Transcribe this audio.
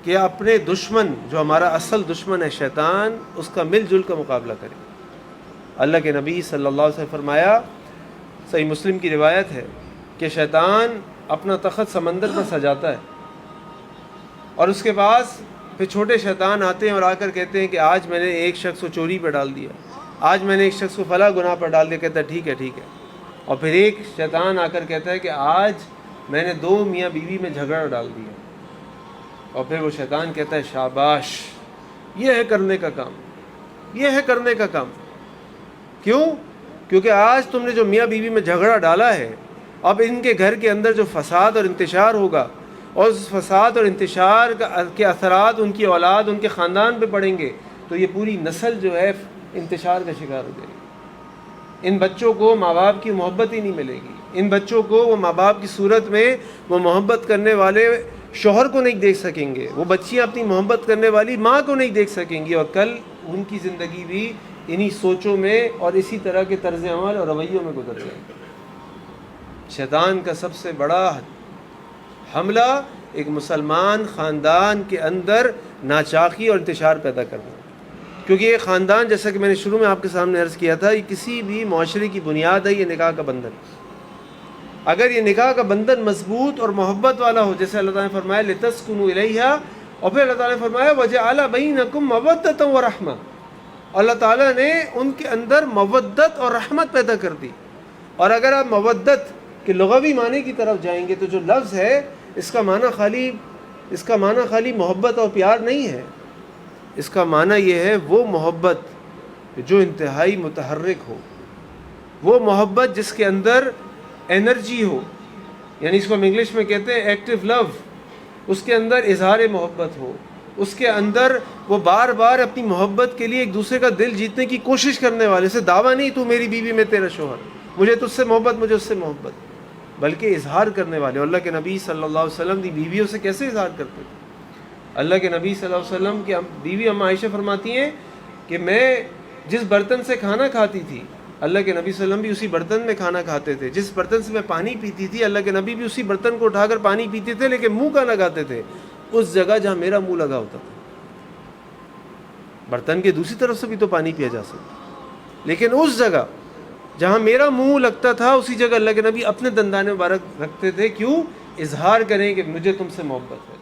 کہ اپنے دشمن جو ہمارا اصل دشمن ہے شیطان، اس کا مل جل کر مقابلہ کریں۔ اللہ کے نبی صلی اللہ علیہ وسلم فرمایا، صحیح مسلم کی روایت ہے کہ شیطان اپنا تخت سمندر پر سجاتا ہے، اور اس کے پاس پھر چھوٹے شیطان آتے ہیں اور آ کر کہتے ہیں کہ آج میں نے ایک شخص کو چوری پہ ڈال دیا، آج میں نے ایک شخص کو فلاں گناہ پر ڈال دیا۔ کہتا ہے ٹھیک ہے ٹھیک ہے، اور پھر ایک شیطان آ کر کہتا ہے کہ آج میں نے 2 میاں بیوی میں جھگڑا ڈال دیا، اور پھر وہ شیطان کہتا ہے شاباش، یہ ہے کرنے کا کام، یہ ہے کرنے کا کام۔ کیوں؟ کیونکہ آج تم نے جو میاں بیوی میں جھگڑا ڈالا ہے، اب ان کے گھر کے اندر جو فساد اور انتشار ہوگا، اور اس فساد اور انتشار کے اثرات ان کی اولاد، ان کے خاندان پہ پڑیں گے، تو یہ پوری نسل جو ہے انتشار کا شکار ہو جائے گی۔ ان بچوں کو ماں باپ کی محبت ہی نہیں ملے گی، ان بچوں کو وہ ماں باپ کی صورت میں وہ محبت کرنے والے شوہر کو نہیں دیکھ سکیں گے، وہ بچیاں اپنی محبت کرنے والی ماں کو نہیں دیکھ سکیں گی، اور کل ان کی زندگی بھی انہی سوچوں میں اور اسی طرح کے طرز عمل اور رویوں میں گزر جائے گی۔ شیطان کا سب سے بڑا حملہ ایک مسلمان خاندان کے اندر ناچاقی اور انتشار پیدا کرنا، کیونکہ یہ خاندان، جیسا کہ میں نے شروع میں آپ کے سامنے عرض کیا تھا، یہ کسی بھی معاشرے کی بنیاد ہے، یہ نکاح کا بندھن۔ اگر یہ نکاح کا بندھن مضبوط اور محبت والا ہو، جیسے اللہ تعالیٰ نے فرمایا لِتَسْكُنُوا إِلَيْهَا، اور پھر اللہ تعالیٰ نے فرمایا وَجَعَلَ بَيْنَكُمْ مَوَدَّةً وَرَحْمَةً، اللہ تعالیٰ نے ان کے اندر مودت اور رحمت پیدا کر دی۔ اور اگر آپ مودت کے لغوی معنی کی طرف جائیں گے تو جو لفظ ہے اس کا معنی خالی محبت اور پیار نہیں ہے، اس کا معنی یہ ہے وہ محبت جو انتہائی متحرک ہو، وہ محبت جس کے اندر انرجی ہو، یعنی اس کو ہم انگلش میں کہتے ہیں ایکٹیو لو، اس کے اندر اظہار محبت ہو، اس کے اندر وہ بار بار اپنی محبت کے لیے ایک دوسرے کا دل جیتنے کی کوشش کرنے والے، سے دعویٰ نہیں تو میری بیوی میں تیرا شوہر، مجھے تجھ سے محبت، مجھے اس سے محبت، بلکہ اظہار کرنے والے۔ اللہ کے نبی صلی اللہ علیہ وسلم کی بیویوں سے کیسے اظہار کرتے تھے؟ اللہ کے نبی صلی اللہ علیہ وسلم کی بیوی ام عائشہ فرماتی ہیں کہ میں جس برتن سے کھانا کھاتی تھی، اللہ کے نبی صلی اللہ علیہ وسلم بھی اسی برتن میں کھانا کھاتے تھے، جس برتن سے میں پانی پیتی تھی اللہ کے نبی بھی اسی برتن کو اٹھا کر پانی پیتے تھے، لیکن منہ کا لگاتے تھے اس جگہ جہاں میرا منہ لگا ہوتا تھا۔ برتن کے دوسری طرف سے بھی تو پانی پیا جا سکتا، لیکن اس جگہ جہاں میرا منہ لگتا تھا اسی جگہ اللہ کے نبی اپنے دندان مبارک رکھتے تھے۔ کیوں؟ اظہار کریں کہ مجھے تم سے محبت ہے۔